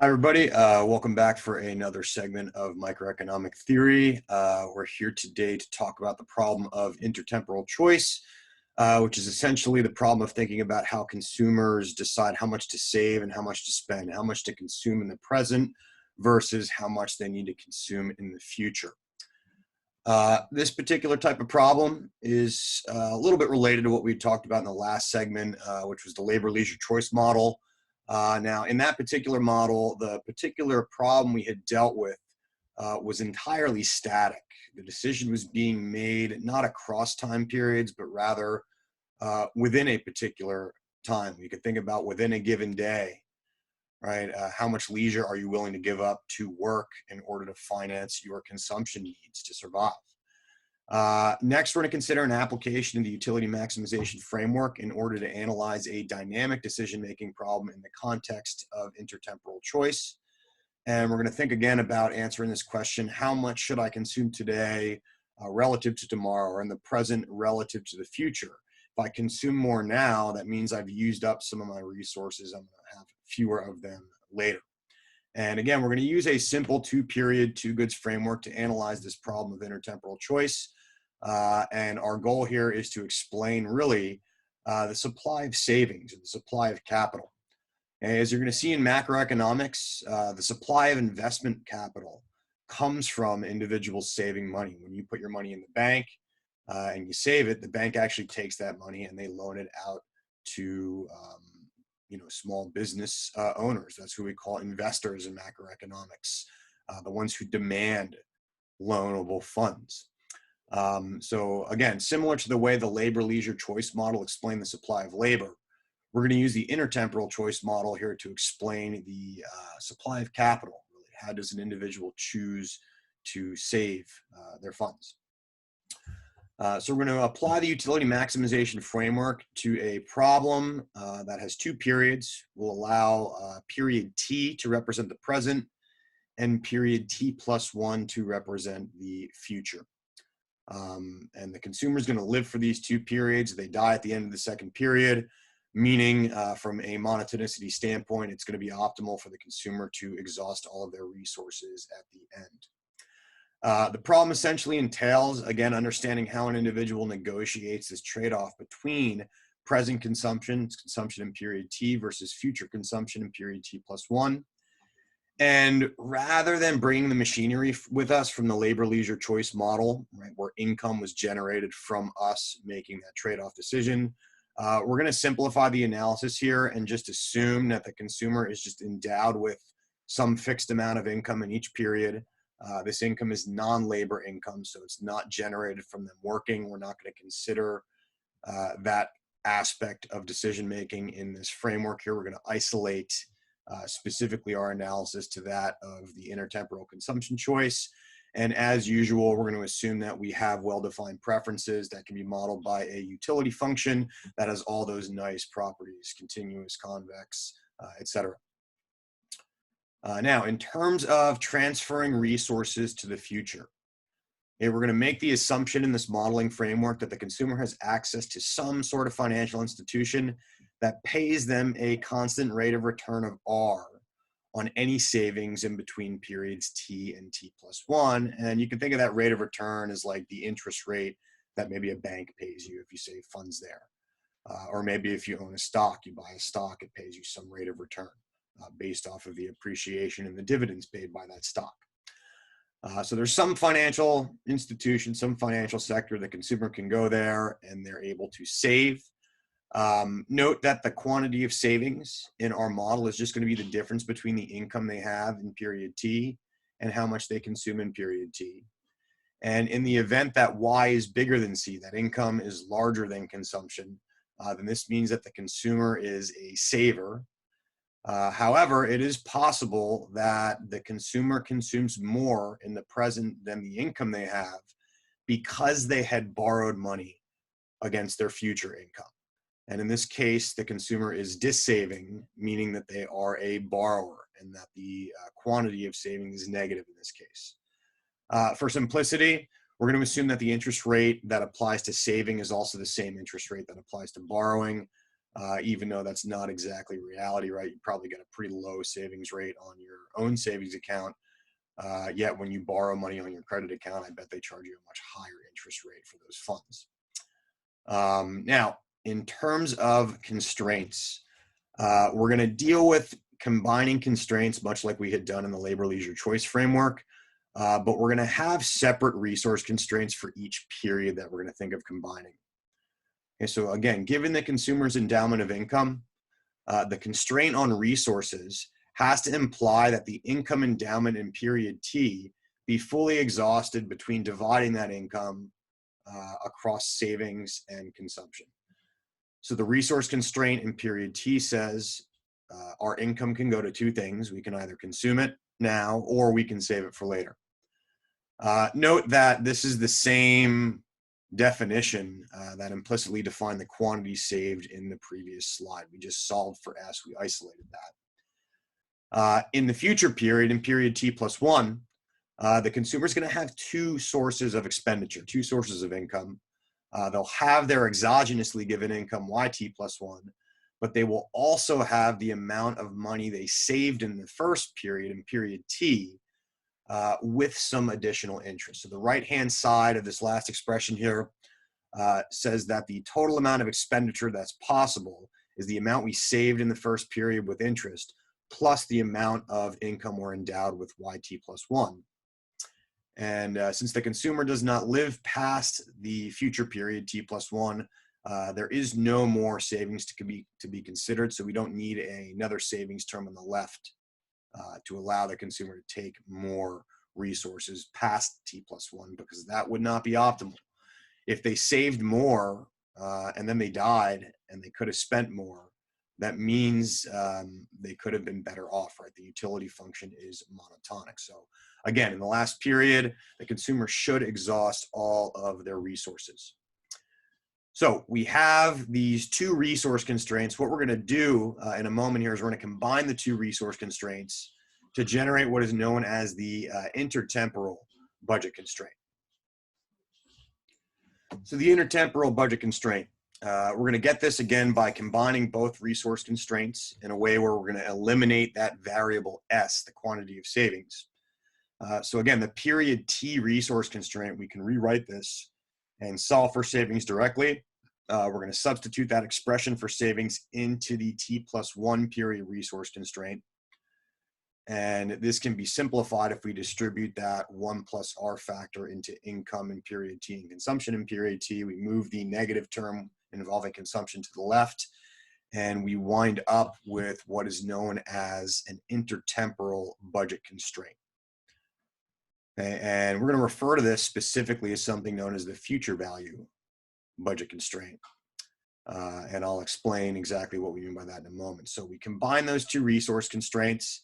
Hi, everybody. Welcome back for another segment of microeconomic theory. We're here today to talk about the problem of intertemporal choice, which is essentially the problem of thinking about how consumers decide how much to save and how much to spend, how much to consume in the present versus how much they need to consume in the future. This particular type of problem is a little bit related to what we talked about in the last segment, which was the labor-leisure choice model. Now, in that particular model, the particular problem we had dealt with was entirely static. The decision was being made not across time periods, but rather within a particular time. You could think about within a given day, right? How much leisure are you willing to give up to work in order to finance your consumption needs to survive? Next, we're going to consider an application of the utility maximization framework in order to analyze a dynamic decision-making problem in the context of intertemporal choice. And we're going to think again about answering this question: how much should I consume today relative to tomorrow, or in the present relative to the future? If I consume more now, that means I've used up some of my resources. I'm going to have fewer of them later. And again, we're going to use a simple two-period, two-goods framework to analyze this problem of intertemporal choice. And our goal here is to explain really the supply of savings, the supply of capital. And as you're going to see in macroeconomics, the supply of investment capital comes from individuals saving money. When you put your money in the bank and you save it, the bank actually takes that money and they loan it out to small business owners. That's who we call investors in macroeconomics, the ones who demand loanable funds. So again, similar to the way the labor-leisure choice model explained the supply of labor, we're going to use the intertemporal choice model here to explain the supply of capital. Really, how does an individual choose to save their funds? So we're going to apply the utility maximization framework to a problem that has two periods. We'll allow period t to represent the present and period t+1 to represent the future. And the consumer is going to live for these two periods. They die at the end of the second period, meaning from a monotonicity standpoint, it's going to be optimal for the consumer to exhaust all of their resources at the end. The problem essentially entails, again, understanding how an individual negotiates this trade-off between present consumption in period t, versus future consumption in period t+1. And rather than bringing the machinery with us from the labor-leisure choice model, right, where income was generated from us making that trade-off decision, we're going to simplify the analysis here and just assume that the consumer is just endowed with some fixed amount of income in each period. This income is non-labor income, so it's not generated from them working. We're not going to consider that aspect of decision-making in this framework here. We're going to isolate specifically our analysis to that of the intertemporal consumption choice. And as usual, we're going to assume that we have well-defined preferences that can be modeled by a utility function that has all those nice properties: continuous, convex, etc. Now, in terms of transferring resources to the future, we're going to make the assumption in this modeling framework that the consumer has access to some sort of financial institution that pays them a constant rate of return of R on any savings in between periods t and t+1. And you can think of that rate of return as like the interest rate that maybe a bank pays you if you save funds there. Or maybe if you own a stock, you buy a stock, it pays you some rate of return based off of the appreciation and the dividends paid by that stock. So there's some financial institution, some financial sector, the consumer can go there and they're able to save. Note that the quantity of savings in our model is just going to be the difference between the income they have in period t and how much they consume in period t. And in the event that y is bigger than c, that income is larger than consumption, then this means that the consumer is a saver. However, it is possible that the consumer consumes more in the present than the income they have because they had borrowed money against their future income. And in this case, the consumer is dissaving, meaning that they are a borrower and that the quantity of saving is negative in this case. For simplicity, we're going to assume that the interest rate that applies to saving is also the same interest rate that applies to borrowing. even though that's not exactly reality, right? You probably get a pretty low savings rate on your own savings account. Yet when you borrow money on your credit account, I bet they charge you a much higher interest rate for those funds. Now, in terms of constraints, we're going to deal with combining constraints, much like we had done in the labor-leisure choice framework, but we're going to have separate resource constraints for each period that we're going to think of combining. Okay, so again, given the consumer's endowment of income, the constraint on resources has to imply that the income endowment in period T be fully exhausted between dividing that income across savings and consumption. So the resource constraint in period T says our income can go to two things. We can either consume it now or we can save it for later. Note that this is the same definition that implicitly defined the quantity saved in the previous slide. We just solved for S, we isolated that. In the future period, in period T plus 1, the consumer is going to have two sources of expenditure, two sources of income. They'll have their exogenously given income YT plus 1, but they will also have the amount of money they saved in the first period, in period T, with some additional interest. So the right-hand side of this last expression here says that the total amount of expenditure that's possible is the amount we saved in the first period with interest, plus the amount of income we're endowed with YT plus 1. And since the consumer does not live past the future period T plus 1, there is no more savings to be considered, so we don't need another savings term on the left to allow the consumer to take more resources past T plus 1, because that would not be optimal. If they saved more and then they died and they could have spent more, that means they could have been better off, right? The utility function is monotonic. So again, in the last period, the consumer should exhaust all of their resources. So we have these two resource constraints. What we're going to do in a moment here is we're going to combine the two resource constraints to generate what is known as the intertemporal budget constraint. So the intertemporal budget constraint, we're going to get this again by combining both resource constraints in a way where we're going to eliminate that variable S, the quantity of savings. So again, the period T resource constraint, we can rewrite this and solve for savings directly. We're going to substitute that expression for savings into the T plus 1 period resource constraint. And this can be simplified if we distribute that 1 plus R factor into income in period T and consumption in period T. We move the negative term involving consumption to the left, and we wind up with what is known as an intertemporal budget constraint. Okay, and we're going to refer to this specifically as something known as the future value budget constraint. And I'll explain exactly what we mean by that in a moment. So we combine those two resource constraints,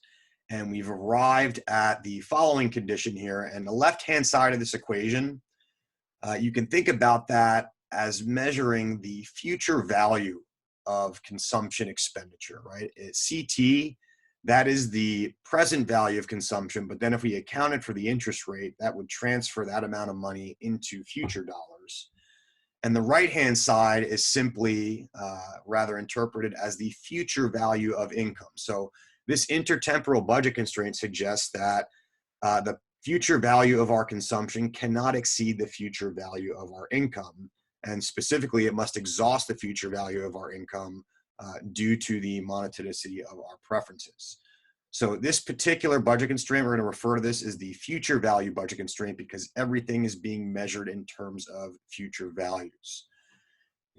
and we've arrived at the following condition here. And the left-hand side of this equation, you can think about that as measuring the future value of consumption expenditure, right? CT, that is the present value of consumption, but then if we accounted for the interest rate, that would transfer that amount of money into future dollars. And the right-hand side is simply rather interpreted as the future value of income. So this intertemporal budget constraint suggests that the future value of our consumption cannot exceed the future value of our income. And specifically, it must exhaust the future value of our income due to the monotonicity of our preferences. So this particular budget constraint, we're going to refer to this as the future value budget constraint because everything is being measured in terms of future values.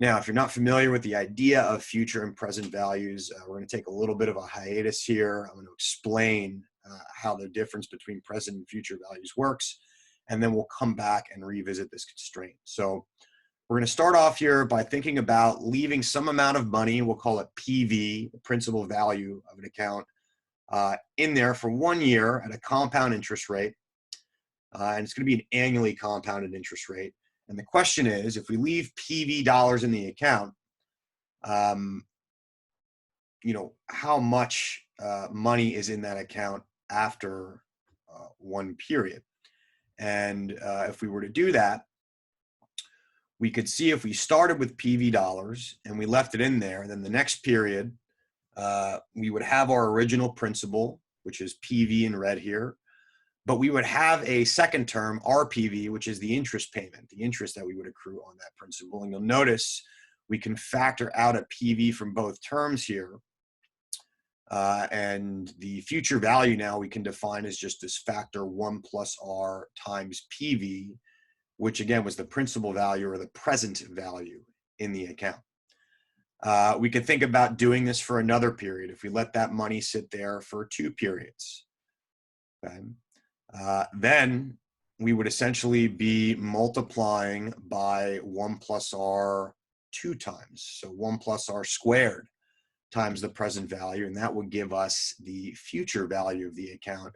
Now, if you're not familiar with the idea of future and present values, we're going to take a little bit of a hiatus here. I'm going to explain how the difference between present and future values works, and then we'll come back and revisit this constraint. So we're going to start off here by thinking about leaving some amount of money, we'll call it PV, the principal value of an account, in there for 1 year at a compound interest rate. And it's going to be an annually compounded interest rate. And the question is, if we leave PV dollars in the account, you know, how much money is in that account after one period? And if we were to do that, we could see if we started with PV dollars and we left it in there, then the next period, we would have our original principal, which is PV in red here, but we would have a second term, RPV, which is the interest payment, the interest that we would accrue on that principal. And you'll notice we can factor out a PV from both terms here. And the future value now we can define as just this factor 1 plus R times PV, which again was the principal value or the present value in the account. We could think about doing this for another period if we let that money sit there for 2 periods. Okay. Then we would essentially be multiplying by 1 plus R 2 times. So 1 plus R squared times the present value, and that would give us the future value of the account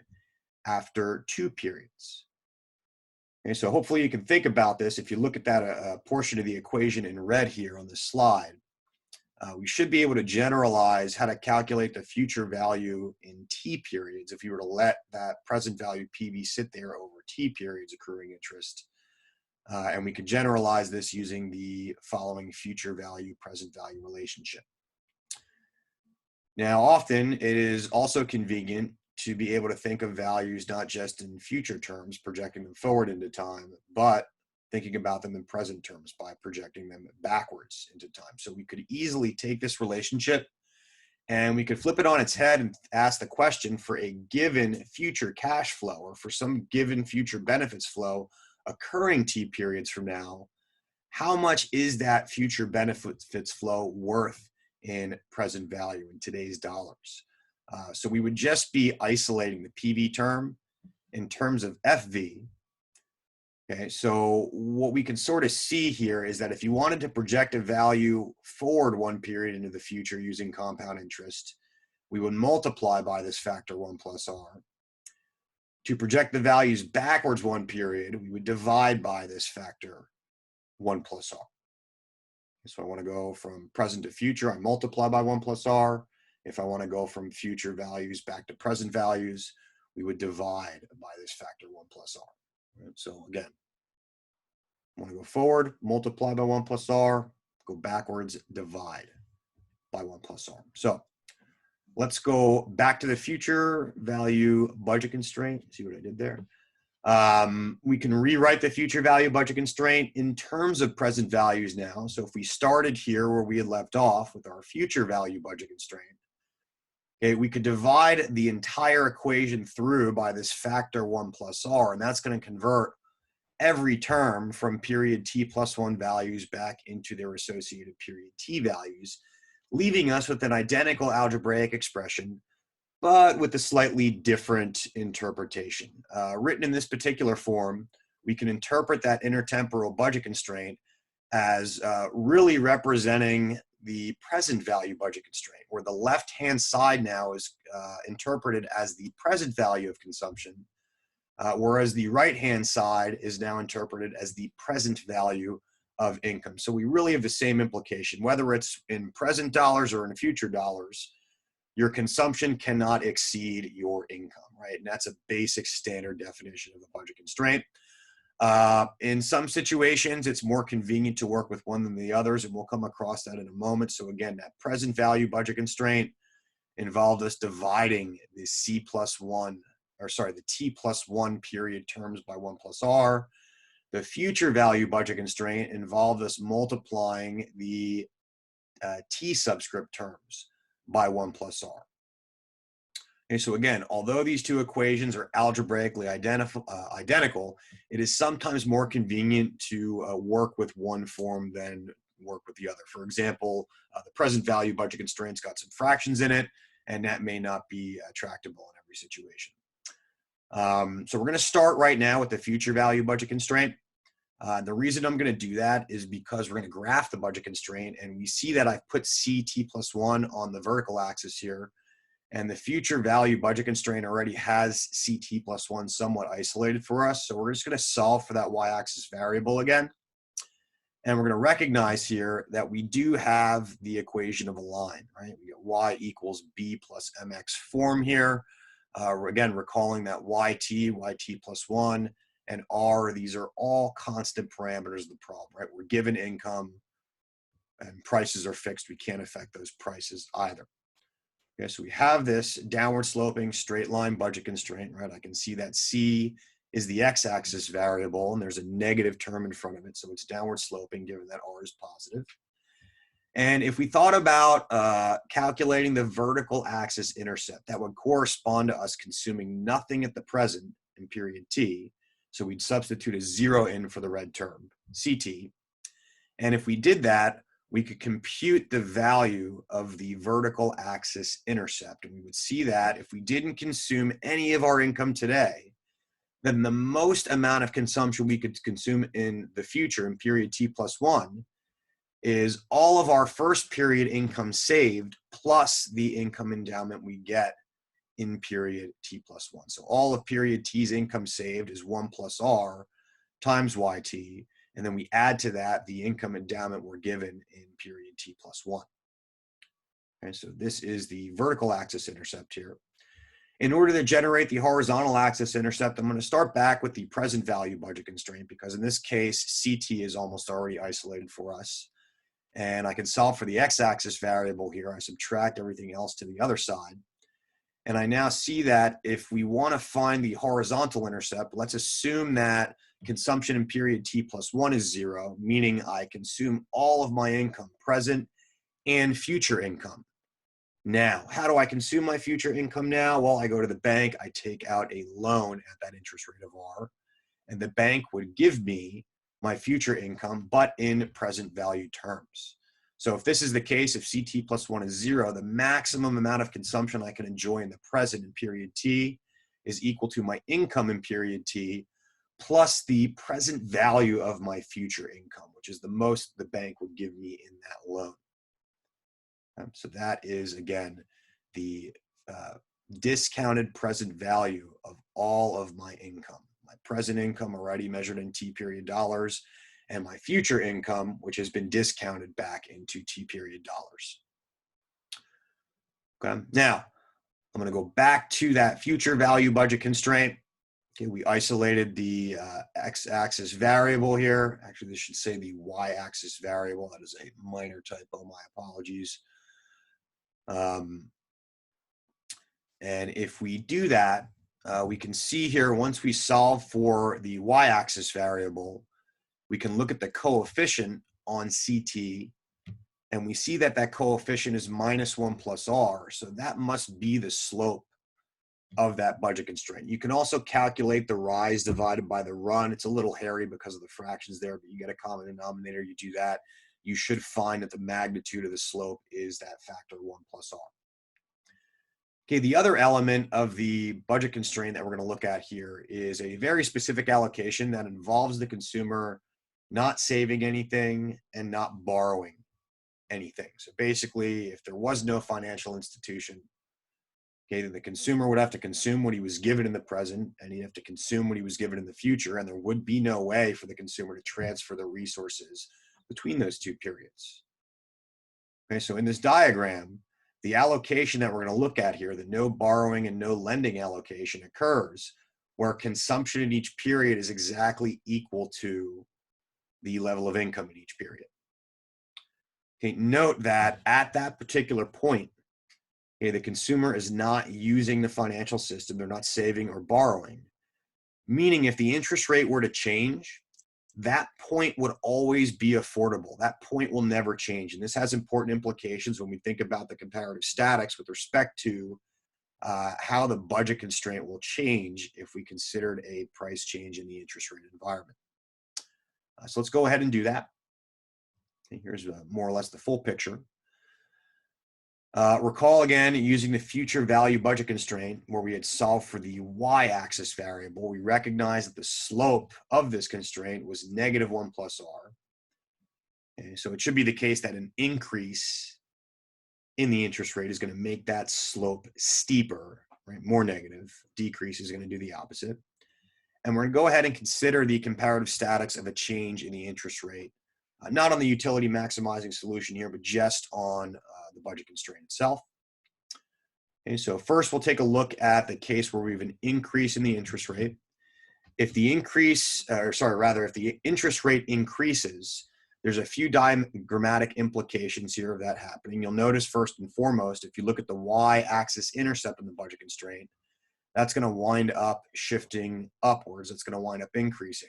after 2 periods. Okay, so hopefully you can think about this. If you look at that portion of the equation in red here on this slide, we should be able to generalize how to calculate the future value in T periods if you were to let that present value PV sit there over T periods accruing interest. And we could generalize this using the following future value, present value relationship. Now, often it is also convenient to be able to think of values not just in future terms, projecting them forward into time, but thinking about them in present terms by projecting them backwards into time. So we could easily take this relationship and we could flip it on its head and ask the question, for a given future cash flow or for some given future benefits flow occurring T periods from now, how much is that future benefits flow worth in present value in today's dollars? So we would just be isolating the PV term in terms of FV. Okay, so what we can sort of see here is that if you wanted to project a value forward 1 period into the future using compound interest, we would multiply by this factor 1 plus R. To project the values backwards 1 period, we would divide by this factor 1 plus R. So I want to go from present to future, I multiply by 1 plus R. If I want to go from future values back to present values, we would divide by this factor 1 plus R. Right? So again, I want to go forward, multiply by 1 plus R, go backwards, divide by 1 plus R. So let's go back to the future value budget constraint. See what I did there? We can rewrite the future value budget constraint in terms of present values now. So if we started here where we had left off with our future value budget constraint, okay, we could divide the entire equation through by this factor 1 plus R, and that's going to convert every term from period T plus 1 values back into their associated period T values, leaving us with an identical algebraic expression, but with a slightly different interpretation. Written in this particular form, we can interpret that intertemporal budget constraint as really representing the present value budget constraint, where the left-hand side now is interpreted as the present value of consumption, whereas the right-hand side is now interpreted as the present value of income. So we really have the same implication, whether it's in present dollars or in future dollars. Your consumption cannot exceed your income, right? And that's a basic standard definition of a budget constraint. In some situations, it's more convenient to work with one than the others, and we'll come across that in a moment. So again, that present value budget constraint involved us dividing the the T plus 1 period terms by 1 plus R. The future value budget constraint involved us multiplying the T subscript terms by 1 plus R. Okay, so again, although these two equations are algebraically identical, it is sometimes more convenient to work with one form than work with the other. For example, the present value budget constraint's got some fractions in it, and that may not be tractable in every situation. So we're going to start right now with the future value budget constraint. The reason I'm going to do that is because we're going to graph the budget constraint, and we see that I've put CT plus 1 on the vertical axis here, and the future value budget constraint already has CT plus 1 somewhat isolated for us. So we're just going to solve for that y-axis variable again. And we're going to recognize here that we do have the equation of a line, right? We get y equals b plus mx form here. Again, recalling that yt plus 1 and R, these are all constant parameters of the problem, right? We're given income and prices are fixed. We can't affect those prices either. Okay, so we have this downward sloping straight line budget constraint, right? I can see that C is the x-axis variable and there's a negative term in front of it. So it's downward sloping given that R is positive. And if we thought about calculating the vertical axis intercept, that would correspond to us consuming nothing at the present in period T. So we'd substitute a 0 in for the red term, CT. And if we did that, we could compute the value of the vertical axis intercept. And we would see that if we didn't consume any of our income today, then the most amount of consumption we could consume in the future in period T plus 1 is all of our first period income saved plus the income endowment we get in period T plus 1. So all of period T's income saved is 1 plus R times YT, and then we add to that the income endowment we're given in period T plus 1. Okay, so this is the vertical axis intercept here. In order to generate the horizontal axis intercept, I'm going to start back with the present value budget constraint because in this case, CT is almost already isolated for us. And I can solve for the x-axis variable here. I subtract everything else to the other side. And I now see that if we want to find the horizontal intercept, let's assume that consumption in period T plus 1 is 0, meaning I consume all of my income, present and future income. Now, how do I consume my future income now? Well, I go to the bank, I take out a loan at that interest rate of R, and the bank would give me my future income, but in present value terms. So if this is the case, if CT plus 1 is 0, the maximum amount of consumption I can enjoy in the present in period T is equal to my income in period T plus the present value of my future income, which is the most the bank would give me in that loan. So that is, again, the discounted present value of all of my income. My present income already measured in T period dollars, and my future income, which has been discounted back into T period dollars. Okay, now I'm going to go back to that future value budget constraint. Okay, we isolated the x-axis variable here. Actually, this should say the y-axis variable. That is a minor typo, my apologies. And if we do that, we can see here, once we solve for the y-axis variable, we can look at the coefficient on CT, and we see that that coefficient is minus 1 plus R. So that must be the slope of that budget constraint. You can also calculate the rise divided by the run. It's a little hairy because of the fractions there, but you get a common denominator, you do that. You should find that the magnitude of the slope is that factor 1 plus R. Okay, the other element of the budget constraint that we're going to look at here is a very specific allocation that involves the consumer not saving anything and not borrowing anything. So basically, if there was no financial institution, okay, then the consumer would have to consume what he was given in the present, and he'd have to consume what he was given in the future, and there would be no way for the consumer to transfer the resources between those two periods. Okay, so in this diagram, the allocation that we're going to look at here, the no borrowing and no lending allocation, occurs where consumption in each period is exactly equal to the level of income in each period. Okay, note that at that particular point, okay, the consumer is not using the financial system, they're not saving or borrowing, meaning if the interest rate were to change, that point would always be affordable. That point will never change. And this has important implications when we think about the comparative statics with respect to how the budget constraint will change if we considered a price change in the interest rate environment. So let's go ahead and do that. Okay, here's more or less the full picture. Recall again, using the future value budget constraint where we had solved for the y-axis variable, we recognize that the slope of this constraint was negative 1 plus R. Okay, so it should be the case that an increase in the interest rate is going to make that slope steeper, right? More negative. Decrease is going to do the opposite. And we're going to go ahead and consider the comparative statics of a change in the interest rate, not on the utility maximizing solution here, but just on the budget constraint itself. Okay, so first we'll take a look at the case where we have an increase in the interest rate. if the if the interest rate increases, there's a few diagrammatic implications here of that happening. You'll notice first and foremost, if you look at the y-axis intercept in the budget constraint, that's going to wind up shifting upwards. It's going to wind up increasing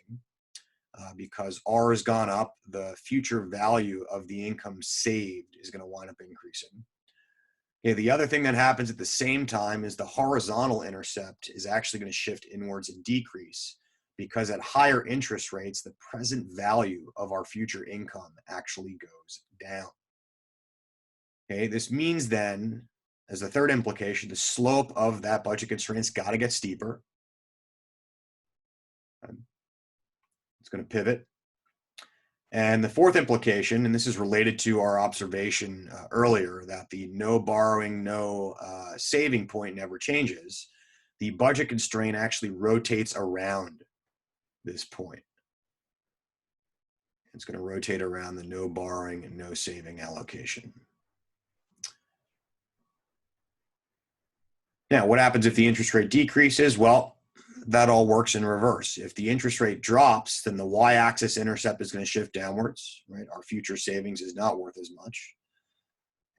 because R has gone up. The future value of the income saved is going to wind up increasing. Okay, the other thing that happens at the same time is the horizontal intercept is actually going to shift inwards and decrease, because at higher interest rates, the present value of our future income actually goes down. Okay, this means then, as the third implication, the slope of that budget constraint's got to get steeper. It's going to pivot. And the fourth implication, and this is related to our observation earlier, that the no borrowing, no saving point never changes, the budget constraint actually rotates around this point. It's going to rotate around the no borrowing and no saving allocation. Now, what happens if the interest rate decreases? Well, that all works in reverse. If the interest rate drops, then the y-axis intercept is going to shift downwards, right? Our future savings is not worth as much.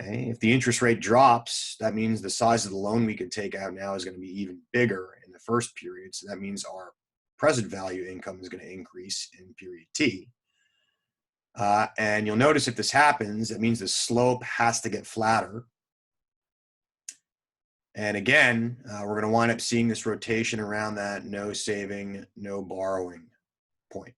Okay? If the interest rate drops, that means the size of the loan we could take out now is going to be even bigger in the first period. So that means our present value income is going to increase in period T. And you'll notice if this happens, it means the slope has to get flatter. And again, we're going to wind up seeing this rotation around that no saving, no borrowing point.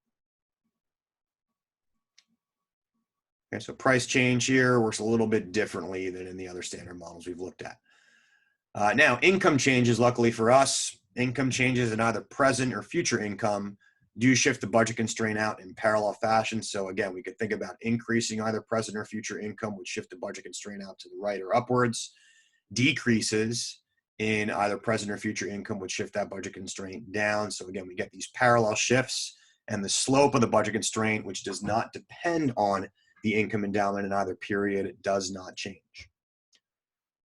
Okay, so price change here works a little bit differently than in the other standard models we've looked at. Now, income changes, luckily for us, income changes in either present or future income do shift the budget constraint out in parallel fashion. So again, we could think about increasing either present or future income, which shift the budget constraint out to the right or upwards. Decreases in either present or future income would shift that budget constraint down. So again, we get these parallel shifts, and the slope of the budget constraint, which does not depend on the income endowment in either period, does not change.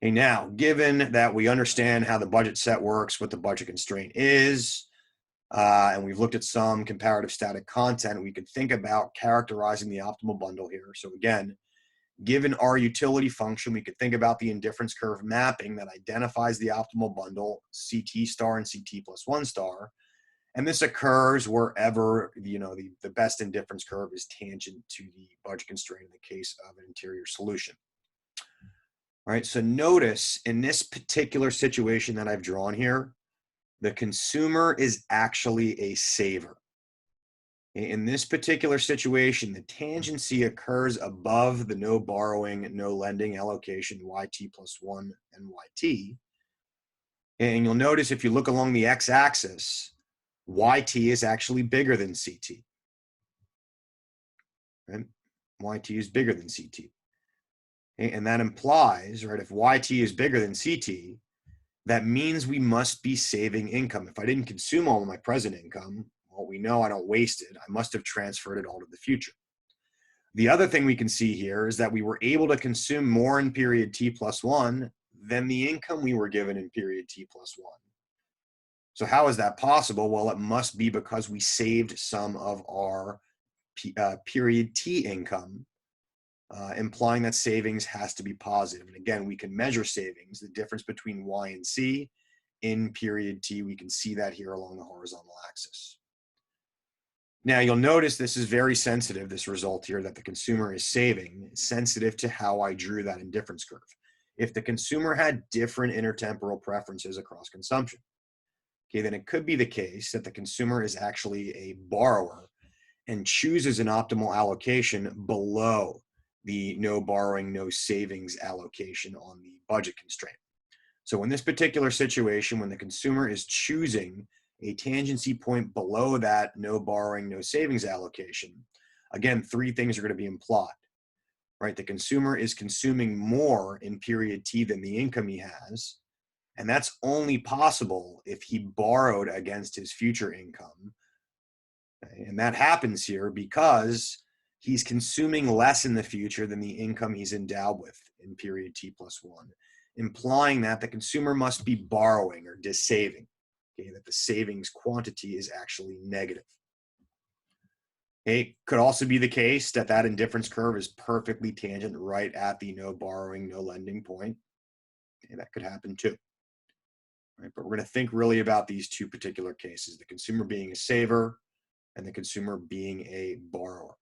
Okay, now, given that we understand how the budget set works, what the budget constraint is, and we've looked at some comparative static content, we could think about characterizing the optimal bundle here. So again, given our utility function, we could think about the indifference curve mapping that identifies the optimal bundle, CT star and CT plus 1 star. And this occurs wherever, the best indifference curve is tangent to the budget constraint in the case of an interior solution. All right, so notice in this particular situation that I've drawn here, the consumer is actually a saver. In this particular situation, the tangency occurs above the no borrowing, no lending allocation, YT plus 1 and YT. And you'll notice if you look along the x-axis, YT is actually bigger than CT. Right? YT is bigger than CT. And that implies, right, if YT is bigger than CT, that means we must be saving income. If I didn't consume all of my present income, well, we know I don't waste it. I must have transferred it all to the future. The other thing we can see here is that we were able to consume more in period T plus 1 than the income we were given in period T plus 1. So how is that possible? Well, it must be because we saved some of our period T income, implying that savings has to be positive. And again, we can measure savings, the difference between Y and C in period T. We can see that here along the horizontal axis. Now, you'll notice this is very sensitive, this result here, that the consumer is saving, sensitive to how I drew that indifference curve. If the consumer had different intertemporal preferences across consumption, okay, then it could be the case that the consumer is actually a borrower and chooses an optimal allocation below the no borrowing, no savings allocation on the budget constraint. So in this particular situation, when the consumer is choosing a tangency point below that no borrowing, no savings allocation, again, three things are going to be implied, right? The consumer is consuming more in period T than the income he has, and that's only possible if he borrowed against his future income. Okay? And that happens here because he's consuming less in the future than the income he's endowed with in period T plus 1, implying that the consumer must be borrowing or dissaving. okay, that the savings quantity is actually negative. It could also be the case that that indifference curve is perfectly tangent right at the no borrowing, no lending point. Okay, that could happen too. Right? But we're going to think really about these two particular cases, the consumer being a saver and the consumer being a borrower.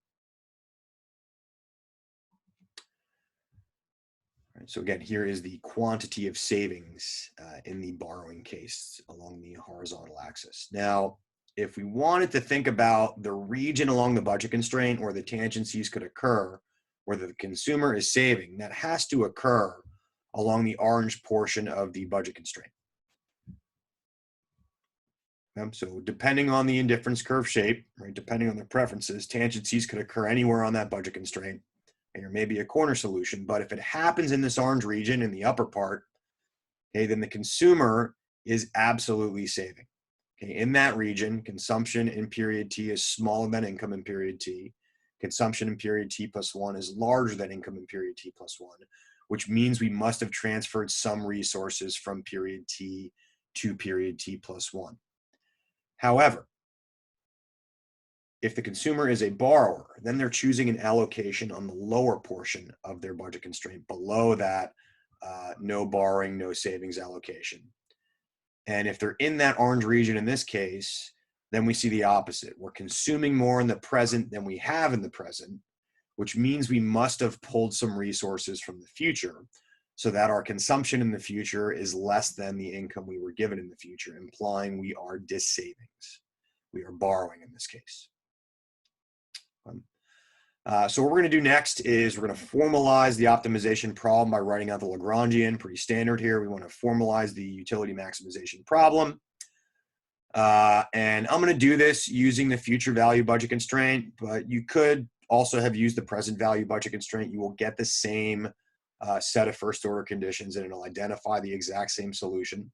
Right, so again, here is the quantity of savings in the borrowing case along the horizontal axis. Now, if we wanted to think about the region along the budget constraint where the tangencies could occur, where the consumer is saving, that has to occur along the orange portion of the budget constraint. So depending on the indifference curve shape, right, depending on their preferences, tangencies could occur anywhere on that budget constraint. Or maybe a corner solution, but if it happens in this orange region in the upper part, okay, then the consumer is absolutely saving. Okay, in that region, consumption in period T is smaller than income in period T. Consumption in period T plus 1 is larger than income in period T plus 1, which means we must have transferred some resources from period T to period T plus 1. However, if the consumer is a borrower, then they're choosing an allocation on the lower portion of their budget constraint below that no borrowing, no savings allocation. And if they're in that orange region in this case, then we see the opposite. We're consuming more in the present than we have in the present, which means we must have pulled some resources from the future so that our consumption in the future is less than the income we were given in the future, implying we are dissavings. We are borrowing in this case. So what we're going to do next is we're going to formalize the optimization problem by writing out the Lagrangian. Pretty standard here. We want to formalize the utility maximization problem. And I'm going to do this using the future value budget constraint, but you could also have used the present value budget constraint. You will get the same set of first order conditions and it'll identify the exact same solution.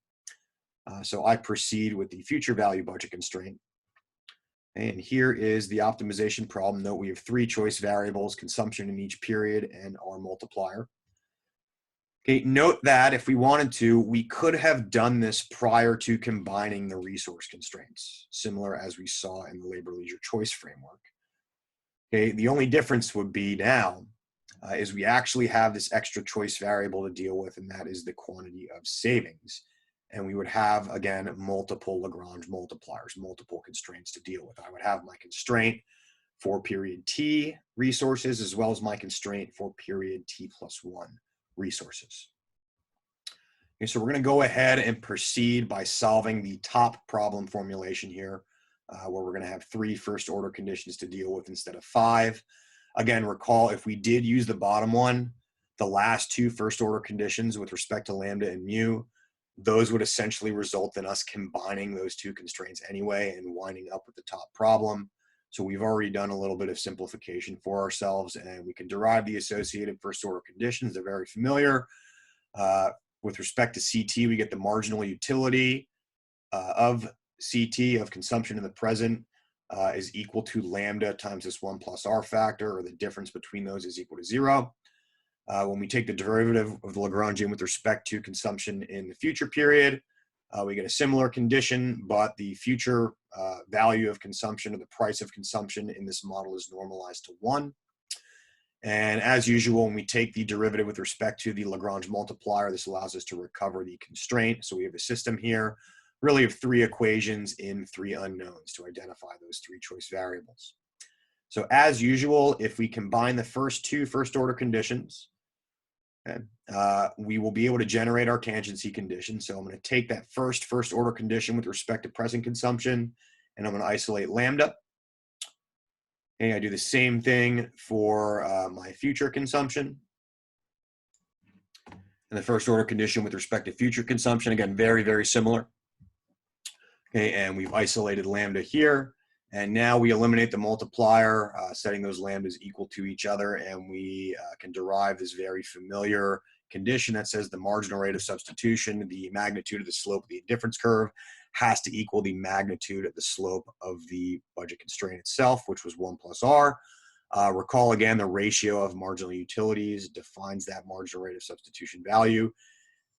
So I proceed with the future value budget constraint. And here is the optimization problem. Note we have 3 choice variables, consumption in each period and our multiplier. Okay, note that if we wanted to, we could have done this prior to combining the resource constraints, similar as we saw in the labor leisure choice framework. Okay, the only difference would be now is we actually have this extra choice variable to deal with, and that is the quantity of savings. And we would have, again, multiple Lagrange multipliers, multiple constraints to deal with. I would have my constraint for period T resources, as well as my constraint for period T plus 1 resources. Okay, so we're going to go ahead and proceed by solving the top problem formulation here, where we're going to have 3 first order conditions to deal with instead of 5. Again, recall if we did use the bottom one, the last 2 first order conditions with respect to lambda and mu, those would essentially result in us combining those 2 constraints anyway and winding up with the top problem. So we've already done a little bit of simplification for ourselves, and we can derive the associated first order conditions. They're very familiar. With respect to CT, we get the marginal utility of CT, of consumption in the present, is equal to lambda times this 1 plus R factor, or the difference between those is equal to 0. When we take the derivative of the Lagrangian with respect to consumption in the future period, we get a similar condition, but the future value of consumption, or the price of consumption in this model, is normalized to 1. And as usual, when we take the derivative with respect to the Lagrange multiplier, this allows us to recover the constraint. So we have a system here really of 3 equations in 3 unknowns to identify those 3 choice variables. So as usual, if we combine the first 2 first order conditions, okay, we will be able to generate our tangency condition. So I'm going to take that first order condition with respect to present consumption, and I'm going to isolate lambda. Okay, I do the same thing for my future consumption. And the first order condition with respect to future consumption, again, very, very similar. Okay, and we've isolated lambda here. And now we eliminate the multiplier, setting those lambdas equal to each other, and we can derive this very familiar condition that says the marginal rate of substitution, the magnitude of the slope of the indifference curve, has to equal the magnitude of the slope of the budget constraint itself, which was 1 plus R. Recall again, the ratio of marginal utilities defines that marginal rate of substitution value.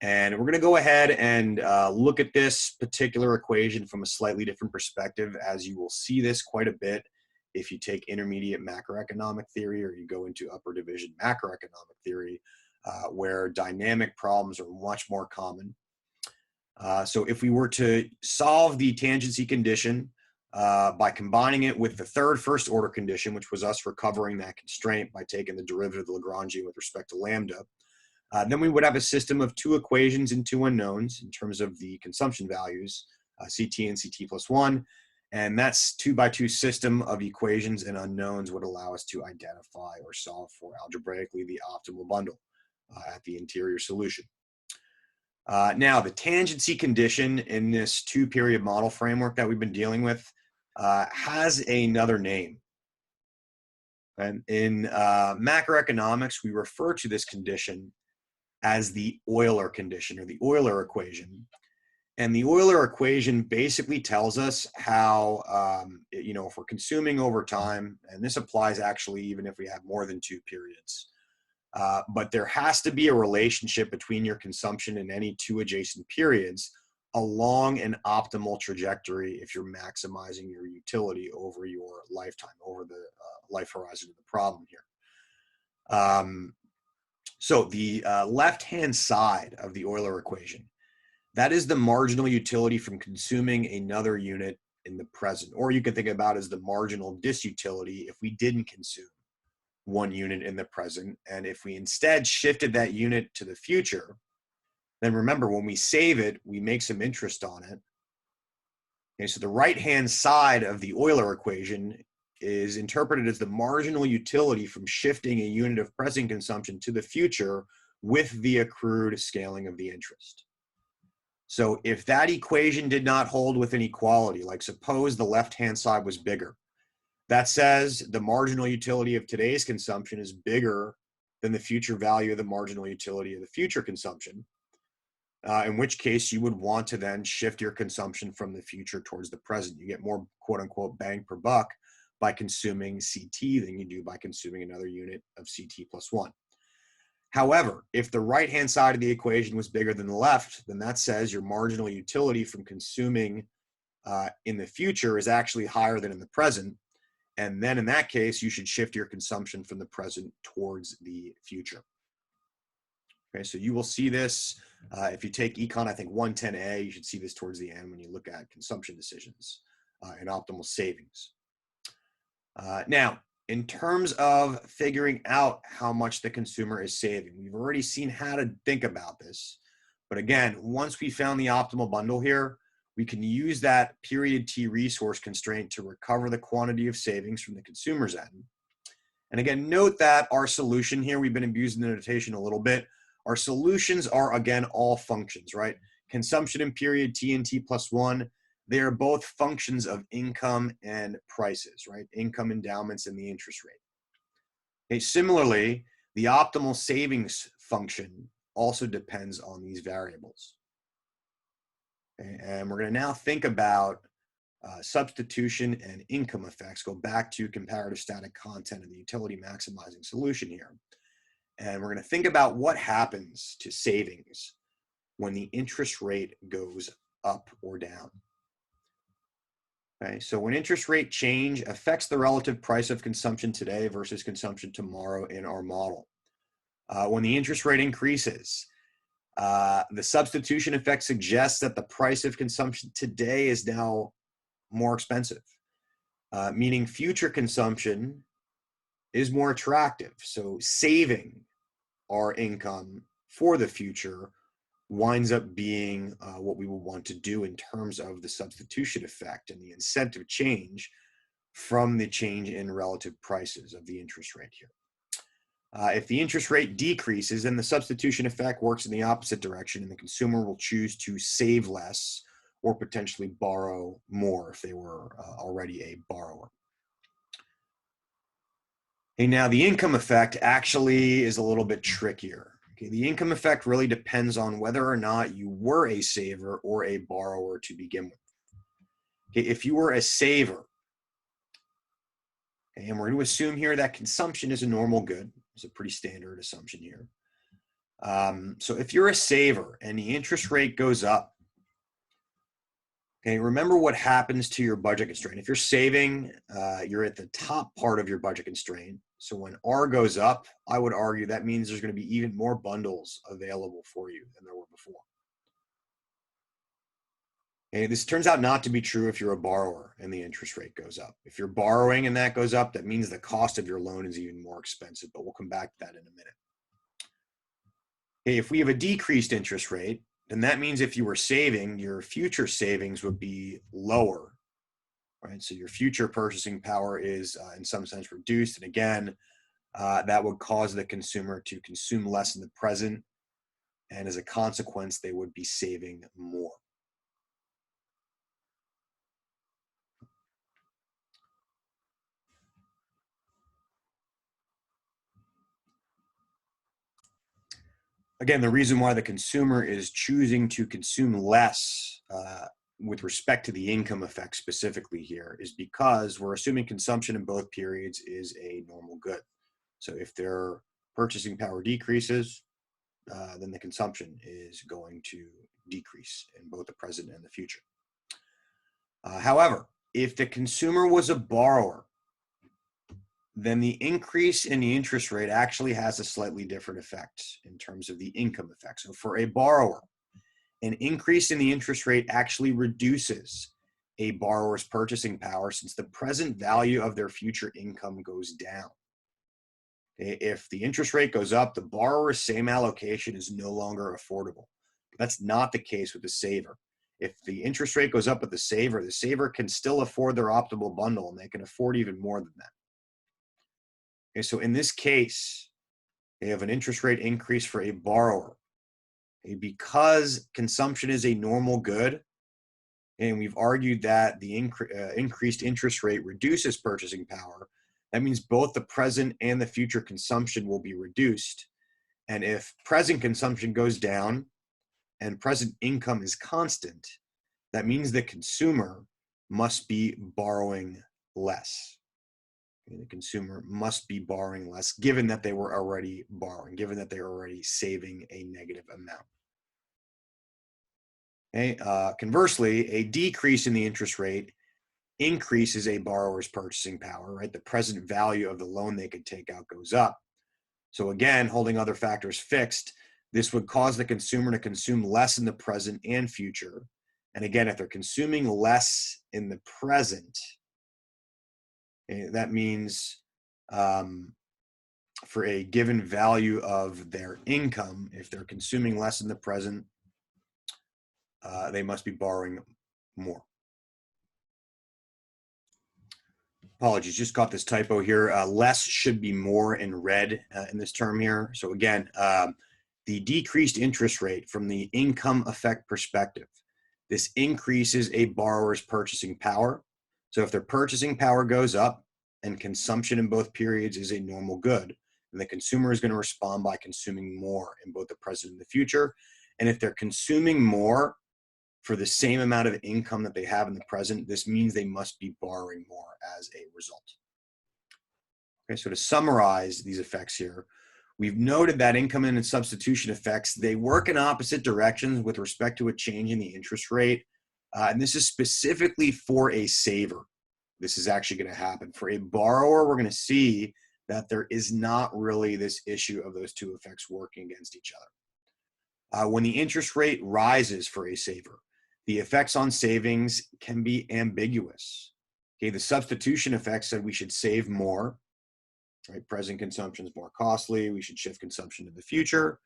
And we're going to go ahead and look at this particular equation from a slightly different perspective, as you will see this quite a bit if you take intermediate macroeconomic theory or you go into upper division macroeconomic theory, where dynamic problems are much more common. So if we were to solve the tangency condition by combining it with the third first order condition, which was us recovering that constraint by taking the derivative of the Lagrangian with respect to lambda, then we would have a system of two equations and two unknowns in terms of the consumption values, CT and CT plus 1. And that's 2x2 system of equations and unknowns would allow us to identify or solve for algebraically the optimal bundle at the interior solution. Now, the tangency condition in this two-period model framework that we've been dealing with has another name. And in macroeconomics, we refer to this condition as the Euler condition or the Euler equation. And the Euler equation basically tells us how, if we're consuming over time, and this applies actually even if we have more than two periods, but there has to be a relationship between your consumption and any two adjacent periods along an optimal trajectory if you're maximizing your utility over your lifetime, over the life horizon of the problem here. So the left-hand side of the Euler equation, that is the marginal utility from consuming another unit in the present, or you can think about it as the marginal disutility if we didn't consume one unit in the present. And if we instead shifted that unit to the future, then remember, when we save it, we make some interest on it. Okay, so the right-hand side of the Euler equation is interpreted as the marginal utility from shifting a unit of present consumption to the future with the accrued scaling of the interest. So if that equation did not hold with an equality, like suppose the left-hand side was bigger, that says the marginal utility of today's consumption is bigger than the future value of the marginal utility of the future consumption, in which case you would want to then shift your consumption from the future towards the present. You get more quote-unquote bang per buck by consuming CT than you do by consuming another unit of CT plus 1. However, if the right-hand side of the equation was bigger than the left, then that says your marginal utility from consuming in the future is actually higher than in the present. And then in that case, you should shift your consumption from the present towards the future. Okay, so you will see this if you take Econ, I think 110A, you should see this towards the end when you look at consumption decisions and optimal savings. Now, in terms of figuring out how much the consumer is saving, we've already seen how to think about this. But again, once we found the optimal bundle here, we can use that period T resource constraint to recover the quantity of savings from the consumer's end. And again, note that our solution here, we've been abusing the notation a little bit. Our solutions are, again, all functions, right? Consumption in period T and T plus 1, they are both functions of income and prices, right? Income endowments and the interest rate. Okay, similarly, the optimal savings function also depends on these variables. Okay, and we're going to now think about substitution and income effects. Go back to comparative static content and the utility maximizing solution here. And we're going to think about what happens to savings when the interest rate goes up or down. Okay, so when interest rate change affects the relative price of consumption today versus consumption tomorrow in our model. When the interest rate increases, the substitution effect suggests that the price of consumption today is now more expensive, meaning future consumption is more attractive. So saving our income for the future winds up being what we will want to do in terms of the substitution effect and the incentive change from the change in relative prices of the interest rate here. If the interest rate decreases, then the substitution effect works in the opposite direction, and the consumer will choose to save less or potentially borrow more if they were already a borrower. Okay, now the income effect actually is a little bit trickier. Okay, the income effect really depends on whether or not you were a saver or a borrower to begin with. Okay, if you were a saver, okay, and we're going to assume here that consumption is a normal good. It's a pretty standard assumption here. So if you're a saver and the interest rate goes up, okay, remember what happens to your budget constraint. If you're saving, you're at the top part of your budget constraint. So when R goes up, I would argue that means there's going to be even more bundles available for you than there were before. Okay, this turns out not to be true if you're a borrower and the interest rate goes up. If you're borrowing and that goes up, that means the cost of your loan is even more expensive, but we'll come back to that in a minute. Okay, if we have a decreased interest rate, then that means if you were saving, your future savings would be lower, right? So your future purchasing power is in some sense reduced. And again, that would cause the consumer to consume less in the present. And as a consequence, they would be saving more. Again, the reason why the consumer is choosing to consume less with respect to the income effect specifically here is because we're assuming consumption in both periods is a normal good. So if their purchasing power decreases, then the consumption is going to decrease in both the present and the future. However, if the consumer was a borrower, then the increase in the interest rate actually has a slightly different effect in terms of the income effect. So for a borrower, an increase in the interest rate actually reduces a borrower's purchasing power since the present value of their future income goes down. If the interest rate goes up, the borrower's same allocation is no longer affordable. That's not the case with the saver. If the interest rate goes up with the saver can still afford their optimal bundle and they can afford even more than that. Okay, so in this case, they have an interest rate increase for a borrower. Okay, because consumption is a normal good, and we've argued that the increased interest rate reduces purchasing power, that means both the present and the future consumption will be reduced. And if present consumption goes down and present income is constant, that means the consumer must be borrowing less. The consumer must be borrowing less, given that they were already borrowing, given that they're already saving a negative amount. Okay. Conversely, a decrease in the interest rate increases a borrower's purchasing power, right? The present value of the loan they could take out goes up. So again, holding other factors fixed, this would cause the consumer to consume less in the present and future. And again, if they're consuming less in the present, that means for a given value of their income, if they're consuming less in the present, they must be borrowing more. Apologies, just caught this typo here. Less should be more in red in this term here. So again, the decreased interest rate from the income effect perspective, this increases a borrower's purchasing power. So if their purchasing power goes up and consumption in both periods is a normal good, then the consumer is going to respond by consuming more in both the present and the future. And if they're consuming more for the same amount of income that they have in the present, this means they must be borrowing more as a result. Okay, so to summarize these effects here, we've noted that income and substitution effects, they work in opposite directions with respect to a change in the interest rate. And this is specifically for a saver. This is actually going to happen. For a borrower, we're going to see that there is not really this issue of those two effects working against each other. When the interest rate rises for a saver, the effects on savings can be ambiguous. Okay, the substitution effect said we should save more. Right, present consumption is more costly. We should shift consumption to the future.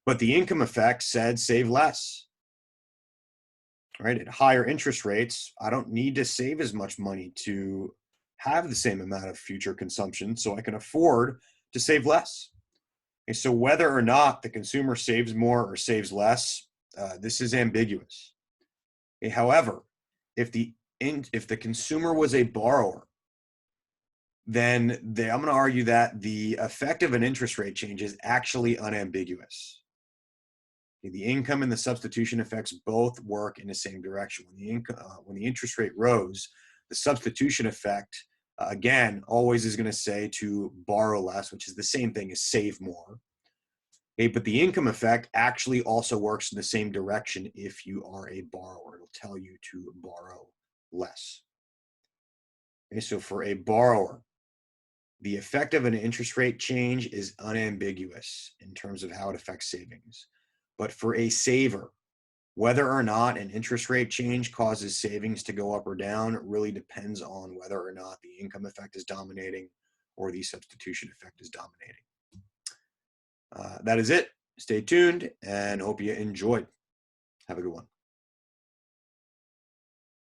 But the income effect said save less. Right, at higher interest rates, I don't need to save as much money to have the same amount of future consumption, so I can afford to save less. Okay, so whether or not the consumer saves more or saves less, this is ambiguous. Okay, however, if the consumer was a borrower, then I'm going to argue that the effect of an interest rate change is actually unambiguous. The income and the substitution effects both work in the same direction. When the interest rate rose, the substitution effect, again, always is going to say to borrow less, which is the same thing as save more. Okay, but the income effect actually also works in the same direction if you are a borrower. It'll tell you to borrow less. Okay, so for a borrower, the effect of an interest rate change is unambiguous in terms of how it affects savings. But for a saver, whether or not an interest rate change causes savings to go up or down really depends on whether or not the income effect is dominating or the substitution effect is dominating. That is it. Stay tuned and hope you enjoyed. Have a good one.